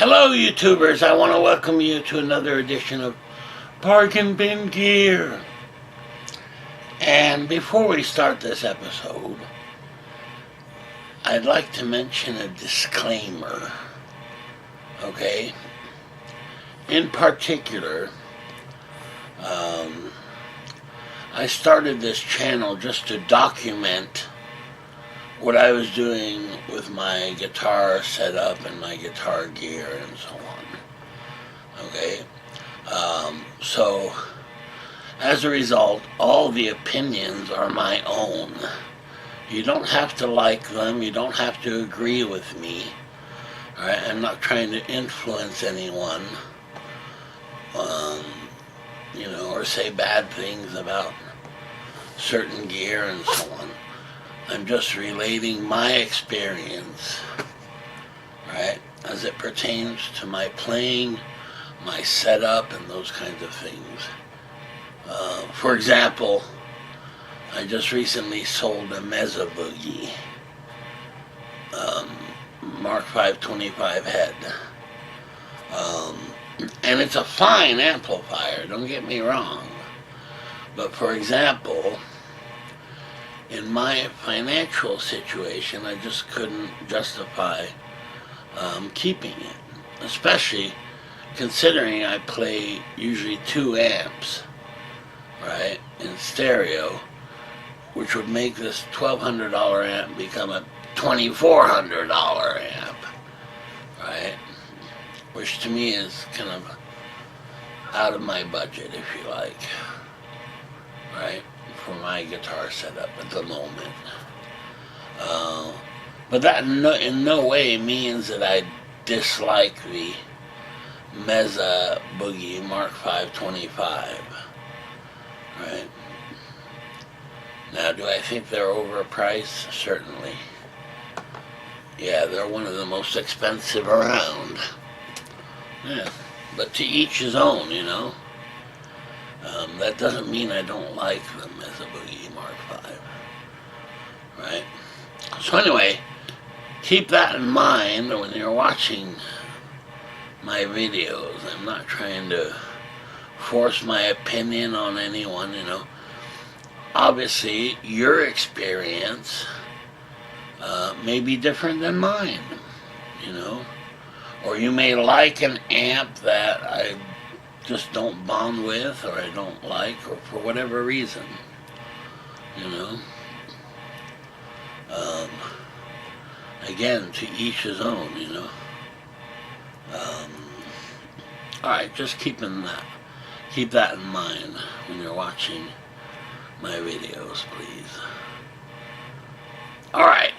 Hello YouTubers, I want to welcome you to another edition of Bargain Bin Gear. And before we start this episode, I'd like to mention a disclaimer, okay? In particular, I started this channel just to document what I was doing with my guitar setup and my guitar gear and so on. Okay? So, as a result, all the opinions are my own. You don't have to like them, you don't have to agree with me. Alright? I'm not trying to influence anyone, or say bad things about certain gear and so on. I'm just relating my experience, right, as it pertains to my playing, my setup, and those kinds of things. For example, I just recently sold a Mesa Boogie, Mark 525 head. And it's a fine amplifier, don't get me wrong. But for example, in my financial situation, I just couldn't justify keeping it. Especially considering I play usually 2 amps, right, in stereo, which would make this $1,200 amp become a $2,400 amp, right? Which to me is kind of out of my budget, if you like, right, for my guitar setup at the moment. But that in no way means that I dislike the Mesa Boogie Mark 525, right? Now, do I think they're overpriced? Certainly. Yeah, they're one of the most expensive around. Yeah, but to each his own, you know. That doesn't mean I don't like the Mesa Boogie Mark 5, right? So anyway, keep that in mind when you're watching my videos. I'm not trying to force my opinion on anyone, you know. Obviously, your experience may be different than mine, you know. Or you may like an amp that I just don't bond with, or I don't like, or for whatever reason, you know. Again, to each his own, you know. Alright, just keep that in mind when you're watching my videos, please. Alright,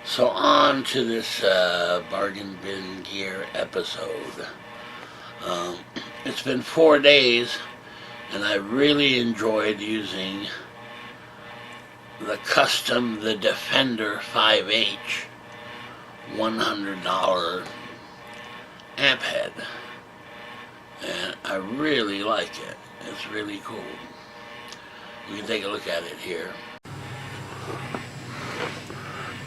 so on to this Bargain Bin Gear episode. It's been 4 days, and I really enjoyed using the Defender 5H $100 amp head, and I really like it. It's really cool. You can take a look at it here.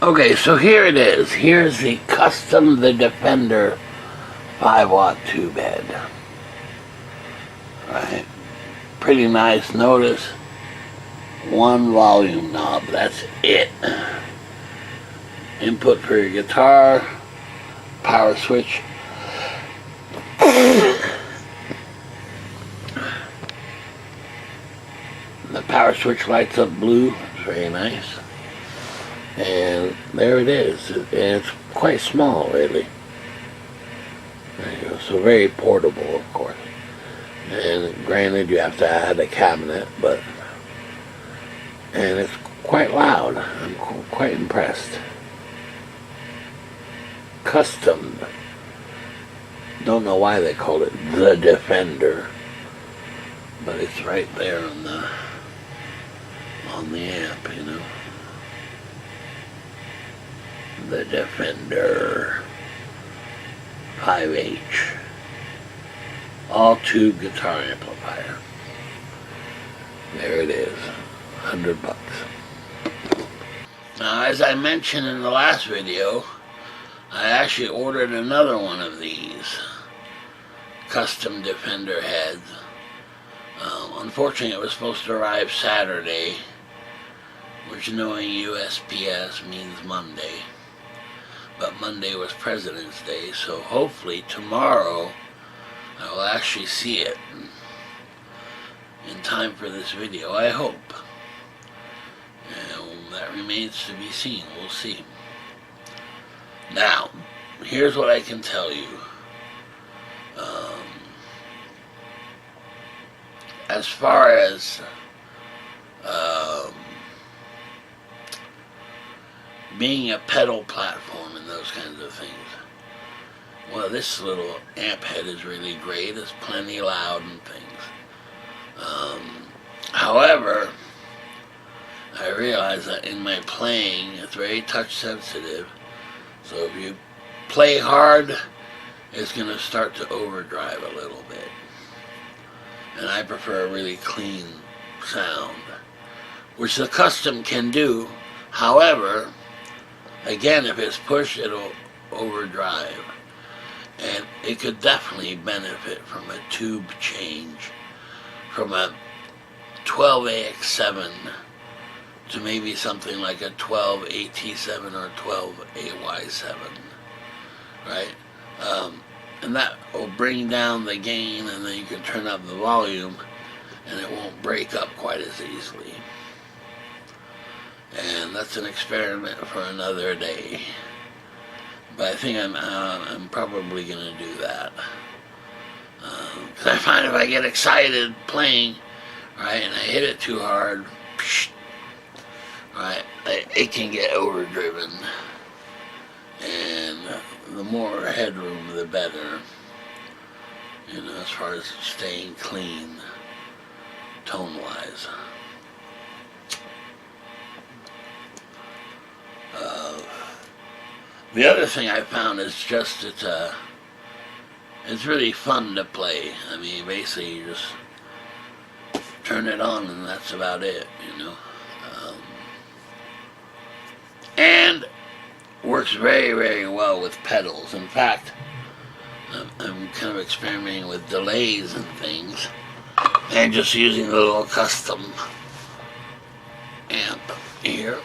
Okay, so here it is. Here's the the Defender 5-watt tube head. Right, pretty nice. Notice one volume knob, that's it. Input for your guitar, power switch. The power switch lights up blue, it's very nice. And there it is, and it's quite small, really. There you go. So very portable, of course. And granted, you have to add a cabinet, and it's quite loud. I'm quite impressed. Custom. Don't know why they call it the Defender, but it's right there on the amp, you know. The Defender 5H all-tube guitar amplifier. There it is, $100. Now, as I mentioned in the last video, I actually ordered another one of these custom Defender heads. Unfortunately, it was supposed to arrive Saturday, which, knowing USPS, means Monday. But Monday was President's Day, so hopefully tomorrow I will actually see it in time for this video, I hope. And that remains to be seen. We'll see. Now, here's what I can tell you. As far as being a pedal platform and those kinds of things, well, this little amp head is really great. It's plenty loud and things. However, I realize that in my playing, it's very touch sensitive. So if you play hard, it's going to start to overdrive a little bit. And I prefer a really clean sound, which the custom can do. However, again, if it's pushed, it'll overdrive. And it could definitely benefit from a tube change from a 12AX7 to maybe something like a 12AT7 or 12AY7, right? And that will bring down the gain, and then you can turn up the volume, and it won't break up quite as easily. And that's an experiment for another day. But I think I'm probably going to do that. Because I find if I get excited playing, right, and I hit it too hard, right, it can get overdriven. And the more headroom, the better. You know, as far as staying clean, tone-wise. The other thing I found is just it's really fun to play. I mean, basically you just turn it on and that's about it, you know. And works very, very well with pedals. In fact, I'm kind of experimenting with delays and things, and just using a little custom amp here.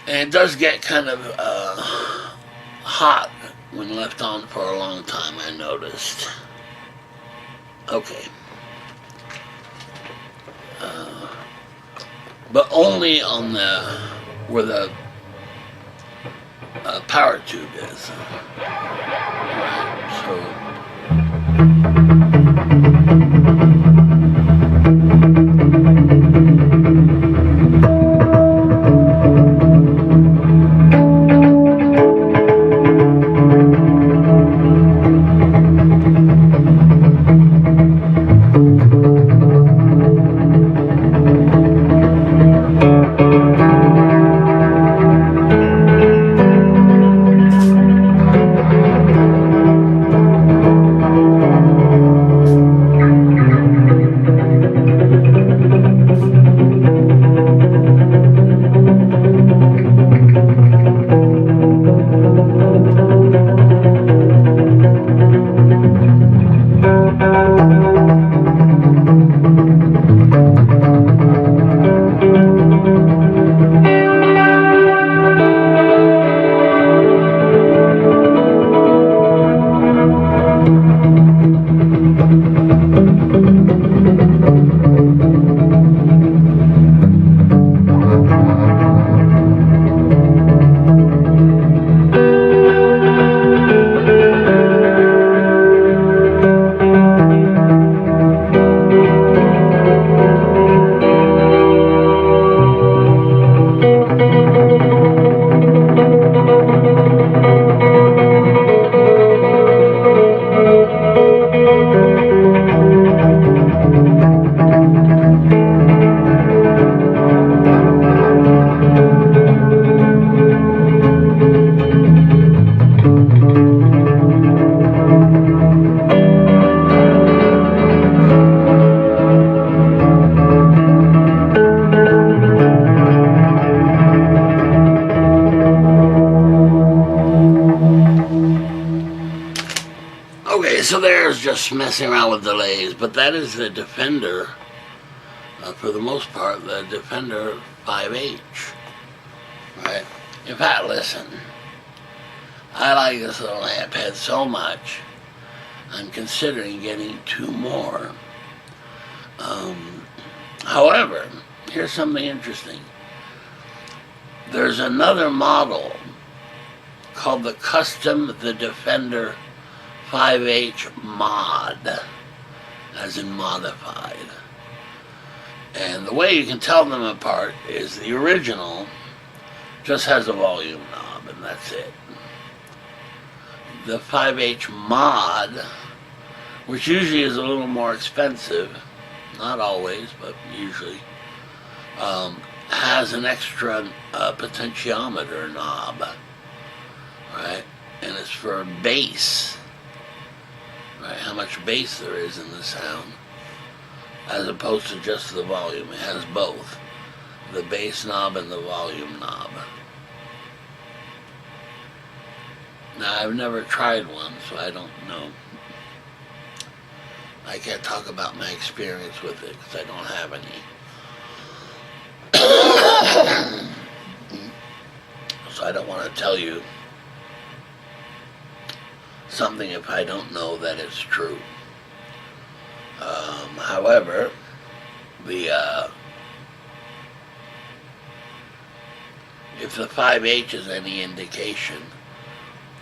And it does get kind of hot when left on for a long time, I noticed. Okay. But only on where the power tube is. Right, so so there's just messing around with delays, but that is the Defender, for the most part, the Defender 5H, right? In fact, listen, I like this little amp head so much, I'm considering getting 2 more. However, here's something interesting. There's another model called the Defender 5H Mod, as in modified. And the way you can tell them apart is the original just has a volume knob, and that's it. The 5H Mod, which usually is a little more expensive, not always, but usually, has an extra potentiometer knob, right? And it's for bass, right? How much bass there is in the sound, as opposed to just the volume. It has both, the bass knob and the volume knob. Now, I've never tried one, so I don't know. I can't talk about my experience with it because I don't have any. So I don't want to tell you something if I don't know that it's true. However, if the 5H is any indication,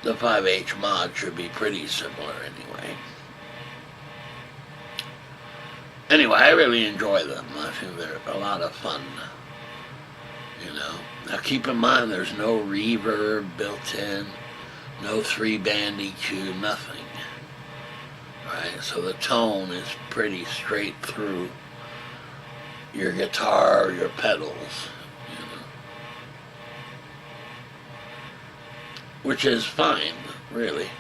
the 5H Mod should be pretty similar anyway. Anyway, I really enjoy them. I think they're a lot of fun, you know. Now keep in mind there's no reverb built in, no 3-band EQ, nothing. Right, so the tone is pretty straight through your guitar or your pedals, you know. Which is fine, really.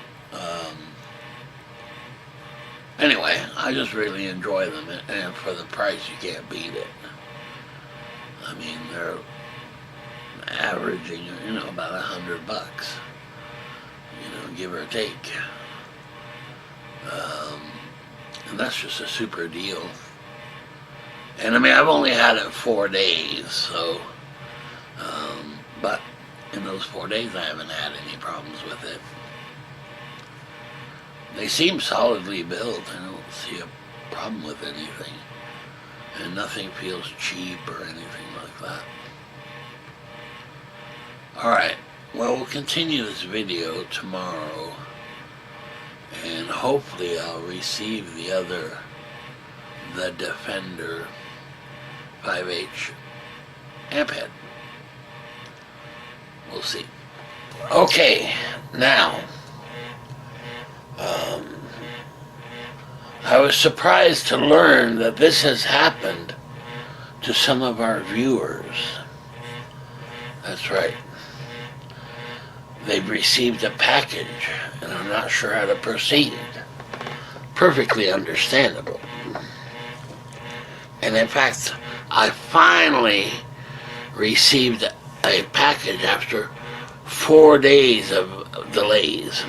Anyway, I just really enjoy them, and for the price, you can't beat it. I mean, they're averaging, you know, about $100, you know, give or take. And that's just a super deal. And I mean, I've only had it 4 days, so, but in those 4 days, I haven't had any problems with it. They seem solidly built. I don't see a problem with anything. And nothing feels cheap or anything like that. Alright, well, we'll continue this video tomorrow. And hopefully I'll receive the Defender 5H amp head. We'll see. Okay, now, I was surprised to learn that this has happened to some of our viewers. That's right. They've received a package and I'm not sure how to proceed. Perfectly understandable. And in fact, I finally received a package after 4 days of delays.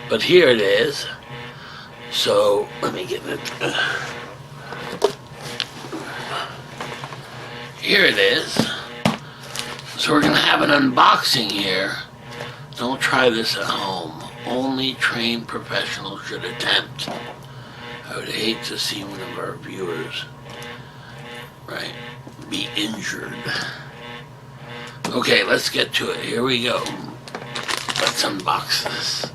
But here it is. So let me get it. Here it is. So we're going to have an unboxing here. Don't try this at home. Only trained professionals should attempt. I would hate to see one of our viewers, right, be injured. Okay, let's get to it. Here we go. Let's unbox this.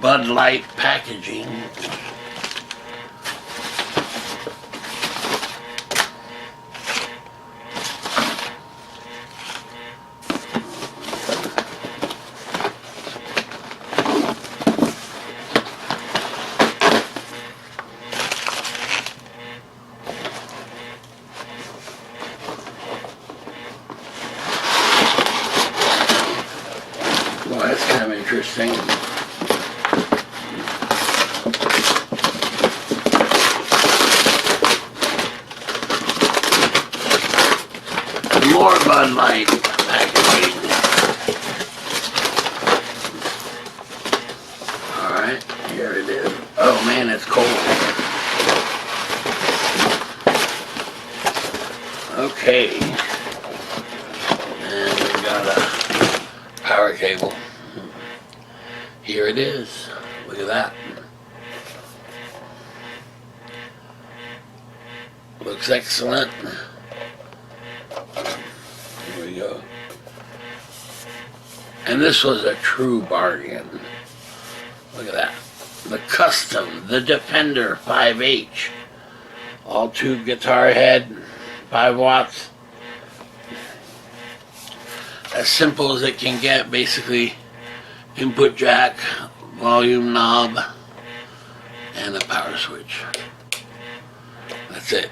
Bud Light packaging. Well, that's kind of interesting. More Bud Light packaging. Alright, here it is. Oh man, it's cold. Okay. And we got a power cable. Here it is. Look at that. Looks excellent. Here we go. And this was a true bargain. Look at that. The Custom, the Defender 5H. All tube guitar head, 5 watts. As simple as it can get, basically. Input jack, volume knob, and a power switch. That's it.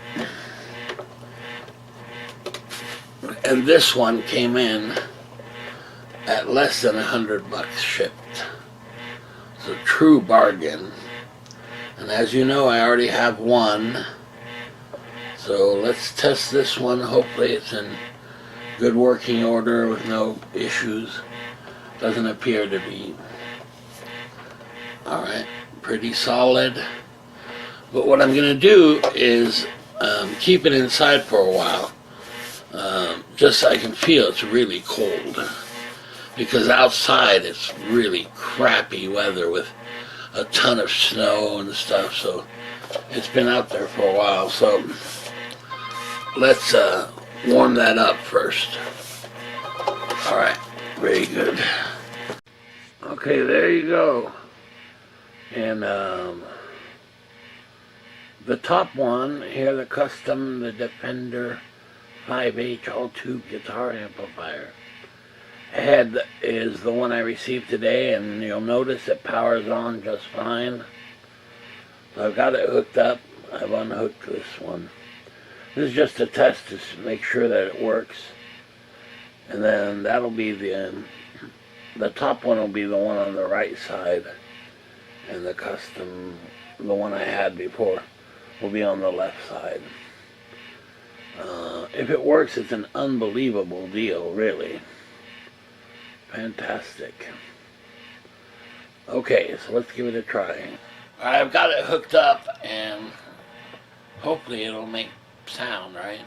And this one came in at less than $100 shipped. It's a true bargain. And as you know, I already have one. So let's test this one. Hopefully it's in good working order with no issues. Doesn't appear to be. Alright, pretty solid. But what I'm going to do is keep it inside for a while. Just so I can feel it's really cold. Because outside it's really crappy weather with a ton of snow and stuff. So it's been out there for a while. So let's warm that up first. Alright, very good. Okay, there you go. And the top one here, the Custom, the Defender 5H all tube guitar amplifier. Head is the one I received today, and you'll notice it powers on just fine. So I've got it hooked up. I've unhooked this one. This is just a test to make sure that it works. And then that'll be the top one will be the one on the right side, and the Custom, the one I had before, will be on the left side. If it works, it's an unbelievable deal, really. Fantastic. Okay, so let's give it a try. I've got it hooked up, and hopefully it'll make sound, right?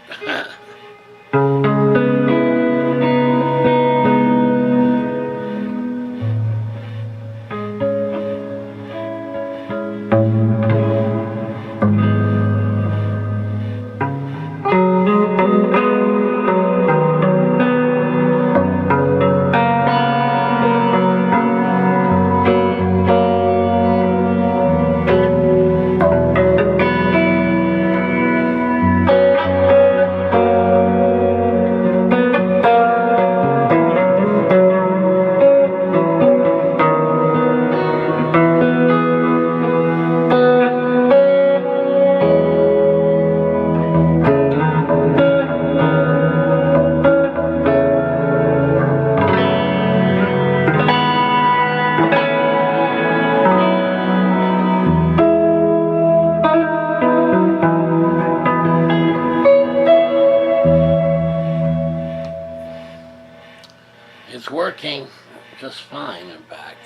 It's working just fine, in fact.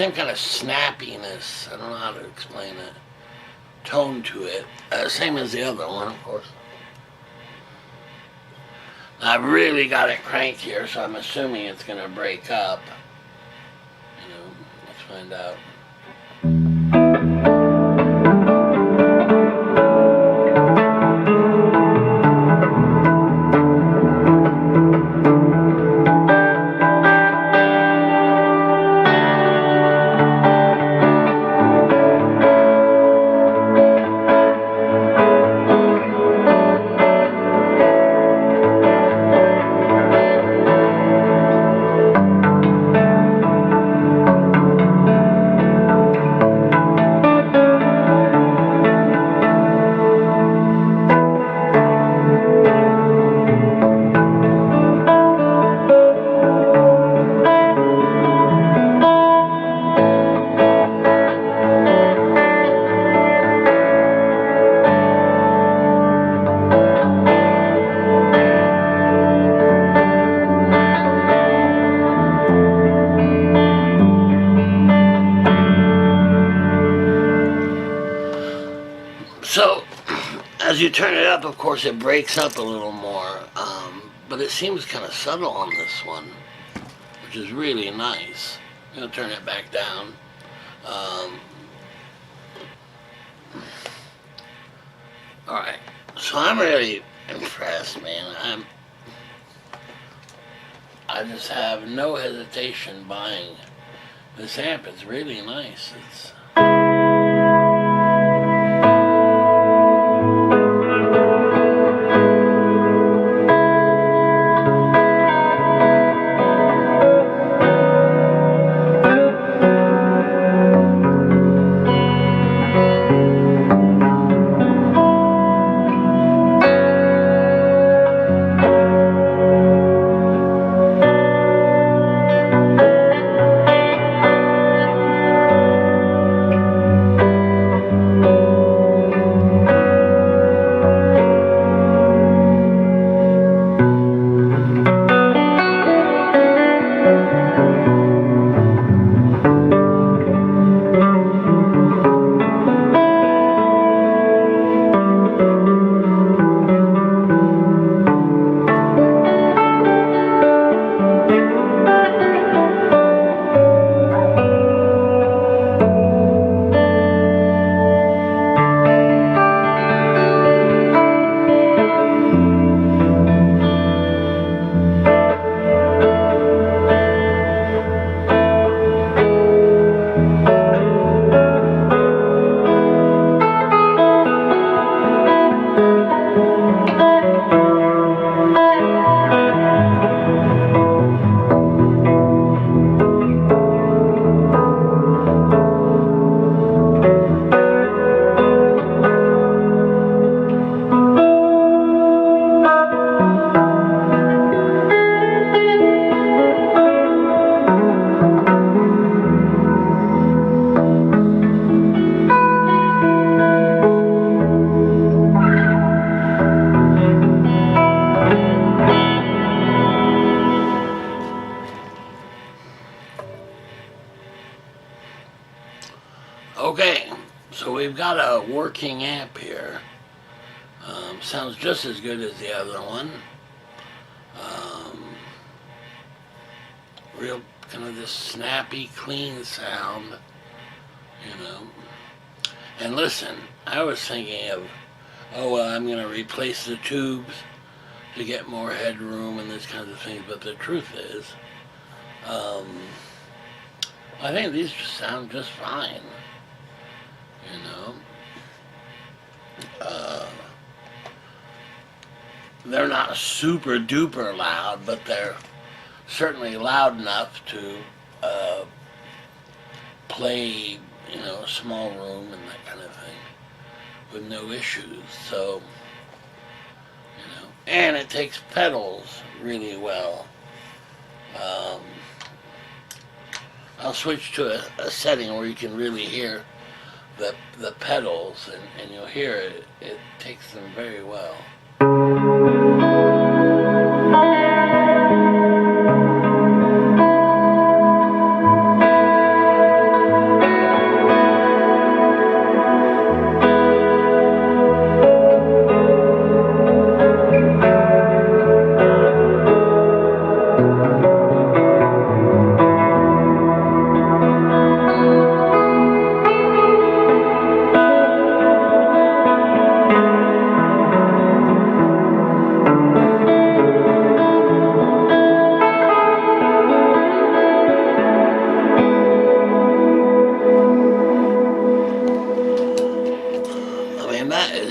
same kind of snappiness. I don't know how to explain it. Tone to it. Same as the other one, of course. I've really got it cranked here, so I'm assuming it's going to break up. You know, let's find out. So, as you turn it up, of course, it breaks up a little more, but it seems kind of subtle on this one, which is really nice. I'm going to turn it back down. Alright, so I'm really impressed, man. I just have no hesitation buying this amp. It's really nice. It's okay, so we've got a working amp here. Sounds just as good as the other one. Real kind of this snappy, clean sound, you know. And listen, I was thinking of, oh, well, I'm going to replace the tubes to get more headroom and this kind of things, but the truth is, I think these just sound just fine, you know. They're not super duper loud, but they're certainly loud enough to play, you know, a small room and that kind of thing with no issues. So, you know, and it takes pedals really well. I'll switch to a setting where you can really hear the pedals, and you'll hear it. It takes them very well.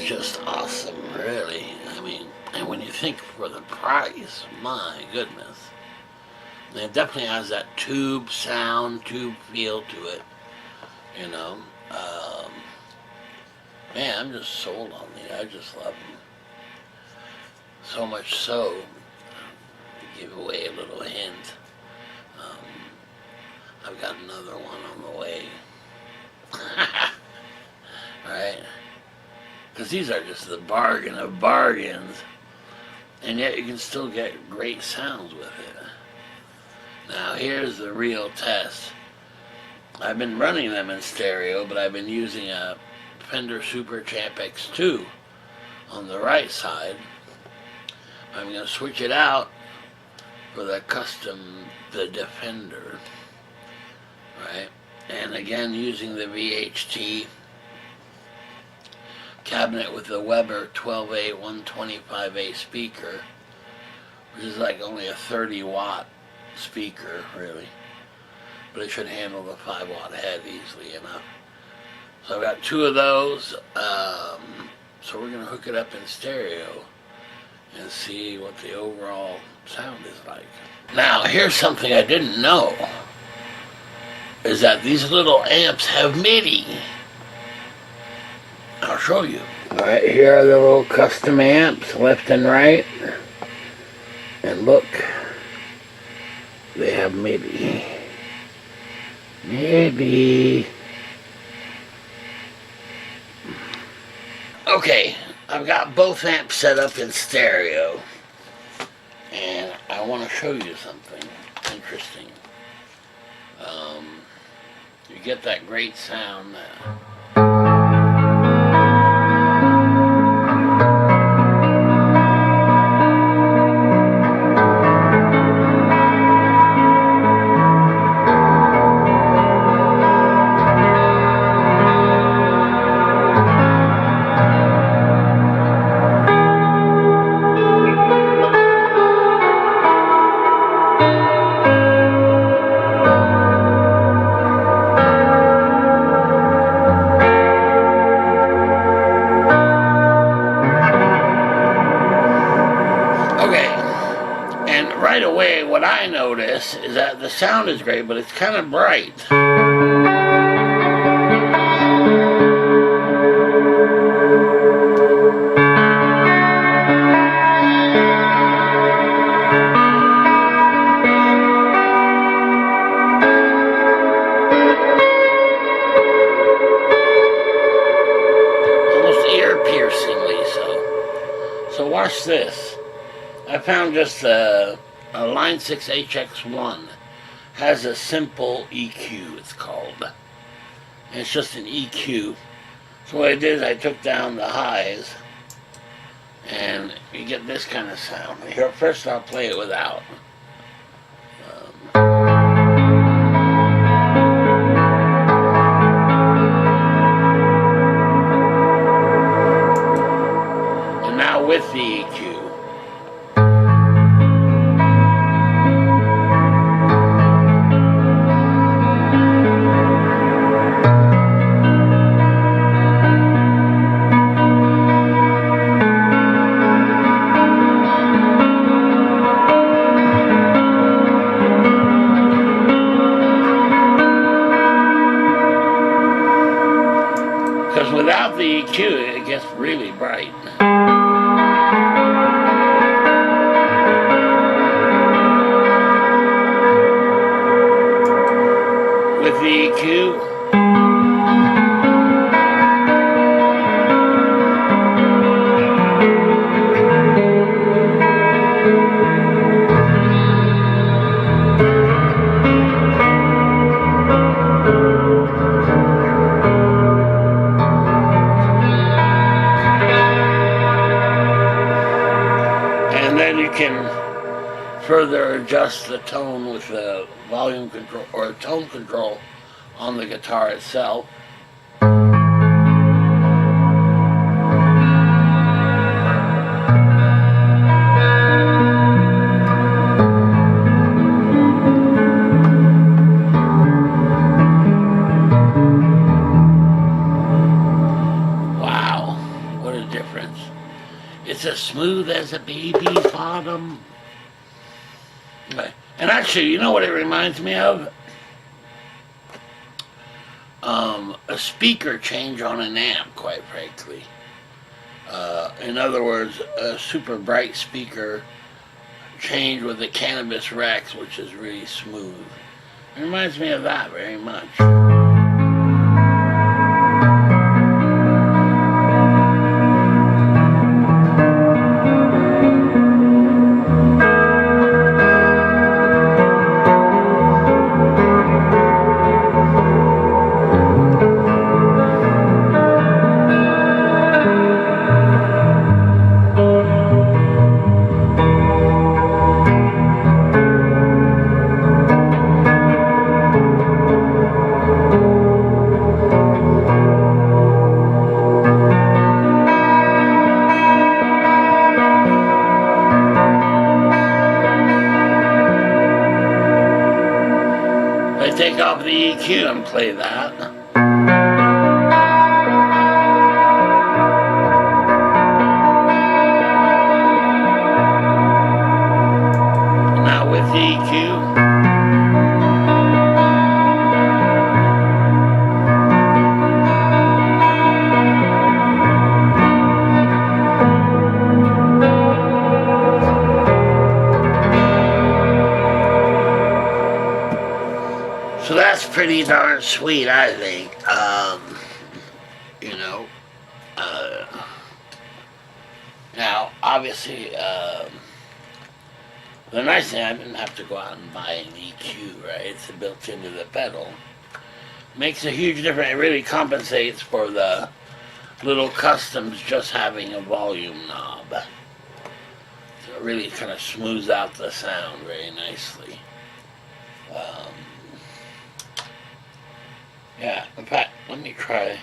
is just awesome, really. I mean, and when you think for the price, my goodness. It definitely has that tube sound, tube feel to it, you know. Man, I'm just sold on these. I just love them. So much so, to give away a little hint, I've got another one on the way. Right? Because these are just the bargain of bargains, and yet you can still get great sounds with it. Now here's the real test. I've been running them in stereo, but I've been using a Fender Super Champ X2 on the right side. I'm going to switch it out for the Defender, right? And again, using the VHT cabinet with the Weber 12A 125A speaker, which is like only a 30-watt speaker, really. But it should handle the 5-watt head easily enough. So I've got two of those. So we're going to hook it up in stereo and see what the overall sound is like. Now, here's something I didn't know, is that these little amps have MIDI. I'll show you. Alright, here are the little custom amps, left and right. And look, they have MIDI. MIDI. Okay, I've got both amps set up in stereo, and I want to show you something interesting. You get that great sound now. Right away, what I notice is that the sound is great, but it's kind of bright. Almost ear-piercingly so. So watch this. I found just a Line 6 HX1 has a simple EQ, it's called. And it's just an EQ. So what I did is I took down the highs, and you get this kind of sound. Here, first I'll play it without. And now with the EQ. Because without the EQ, it gets really bright. With the EQ, can further adjust the tone with the volume control or tone control on the guitar itself. Wow, what a difference. It's as smooth as a baby's bottom. Okay. And actually, you know what it reminds me of? A speaker change on an amp, quite frankly. In other words, a super bright speaker change with the Cannabis Rex, which is really smooth. It reminds me of that very much. Take off the EQ and play that. Now with the EQ. So that's pretty darn sweet, I think. You know, now obviously, the nice thing, I didn't have to go out and buy an EQ, right? It's built into the pedal. Makes a huge difference. It really compensates for the little customs just having a volume knob. So it really kind of smooths out the sound very nicely. Yeah, in fact, let me try.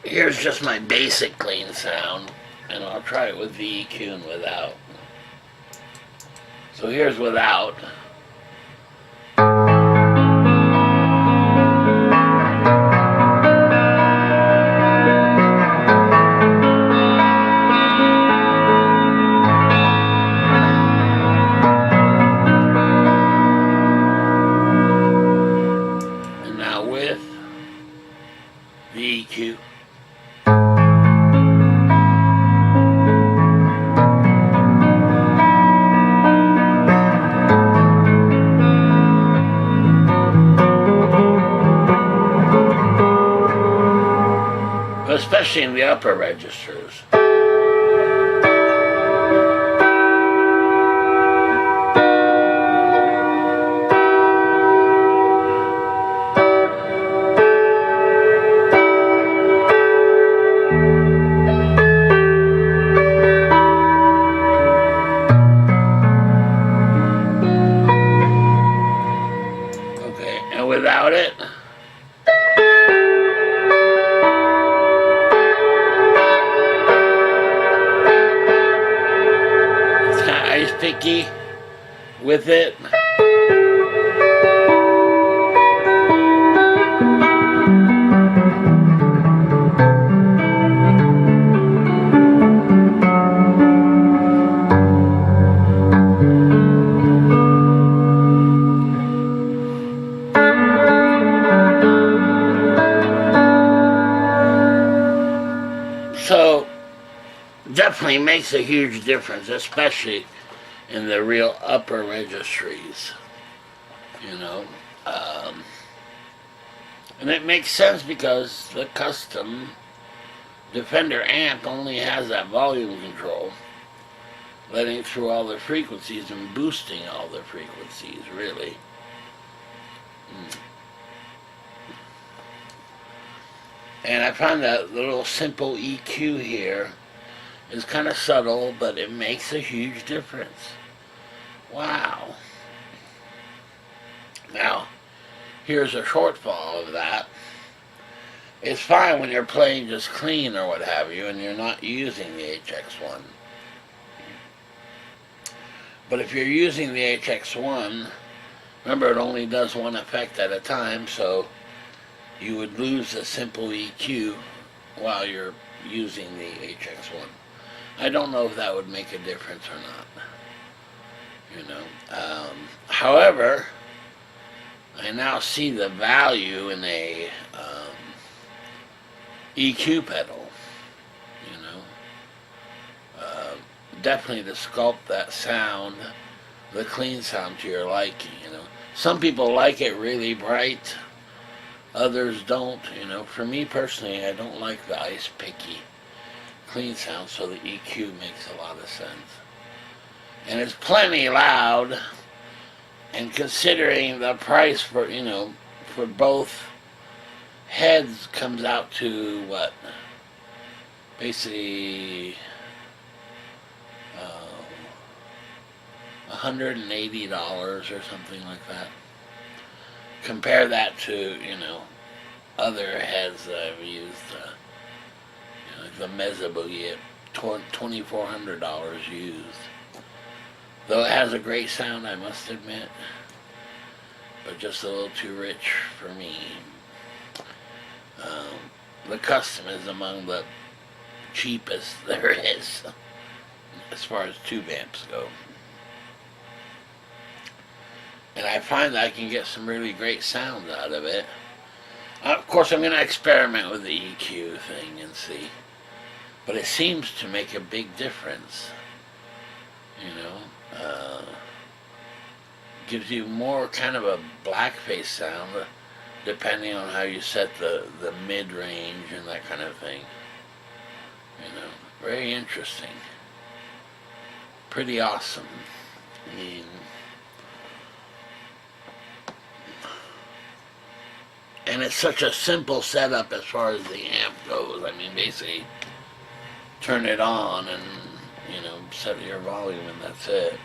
Here's just my basic clean sound, and I'll try it with the EQ and without. So here's without. The EQ. Especially in the upper registers. Without it, it's kind of ice picky. With it, so definitely makes a huge difference, especially in the real upper registries, you know. And it makes sense because the custom Defender amp only has that volume control, letting through all the frequencies and boosting all the frequencies, really. And I find that little simple EQ here is kind of subtle, but it makes a huge difference. Wow. Now, here's a shortfall of that. It's fine when you're playing just clean or what have you, and you're not using the HX1. But if you're using the HX1, remember it only does one effect at a time, so you would lose the simple EQ while you're using the HX1. I don't know if that would make a difference or not. However, I now see the value in a EQ pedal. You know, definitely to sculpt that sound, the clean sound to your liking. Some people like it really bright, others don't. For me personally, I don't like the ice picky clean sound, so the EQ makes a lot of sense. And it's plenty loud, and considering the price for both heads comes out to what? Basically $180 or something like that. Compare that to, other heads that I've used, like the Mesa Boogie at $2,400 used. Though it has a great sound, I must admit, but just a little too rich for me. The Custom is among the cheapest there is, as far as tube amps go. And I find that I can get some really great sounds out of it. Of course, I'm going to experiment with the EQ thing and see. But it seems to make a big difference. Gives you more kind of a blackface sound, depending on how you set the mid-range and that kind of thing. Very interesting. Pretty awesome. And it's such a simple setup as far as the amp goes. Basically, turn it on and, set your volume and that's it.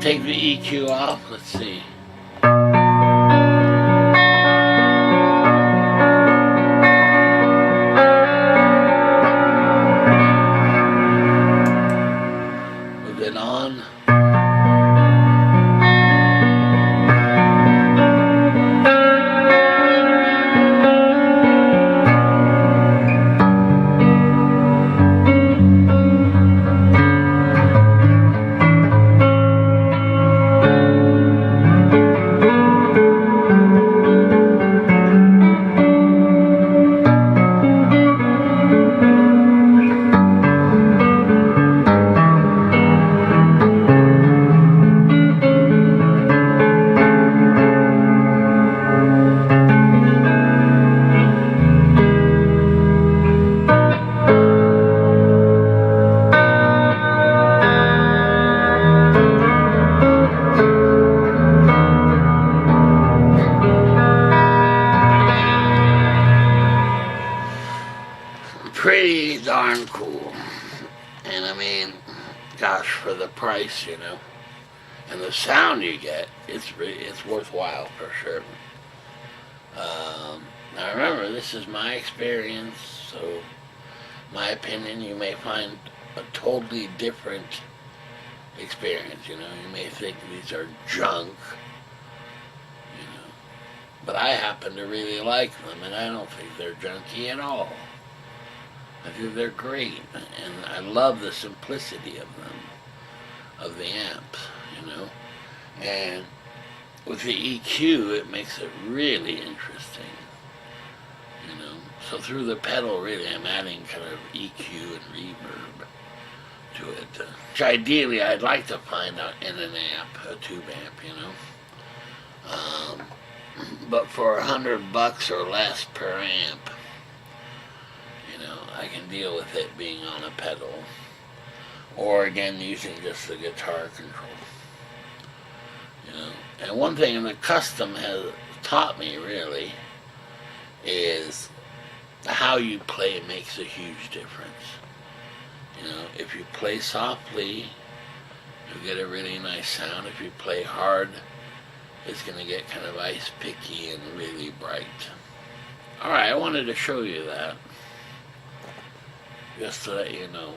Take the EQ off, let's see. With it on. Pretty darn cool. And gosh, for the price, and the sound you get, it's worthwhile for sure. Now remember, this is my experience, so my opinion, you may find a totally different experience. You may think these are junk, but I happen to really like them, and I don't think they're junky at all. I think they're great, and I love the simplicity of them, of the amps, and with the EQ, it makes it really interesting, so through the pedal, really, I'm adding kind of EQ and reverb to it, which ideally I'd like to find out in an amp, a tube amp, but for $100 or less per amp, I can deal with it being on a pedal, or again using just the guitar control. And one thing the Custom has taught me really is how how you play makes a huge difference. You know, if you play softly, you'll get a really nice sound. If you play hard, it's going to get kind of ice picky and really bright. Alright, I wanted to show you that, just to let you know.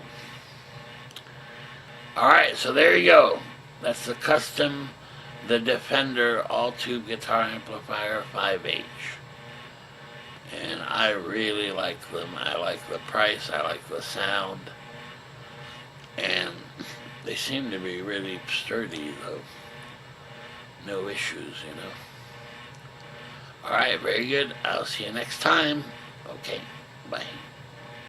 Alright, so there you go. That's the custom, the Defender all-tube guitar amplifier 5H. And I really like them. I like the price, I like the sound. And they seem to be really sturdy, though. No issues, you know. Alright, very good. I'll see you next time. Okay, bye.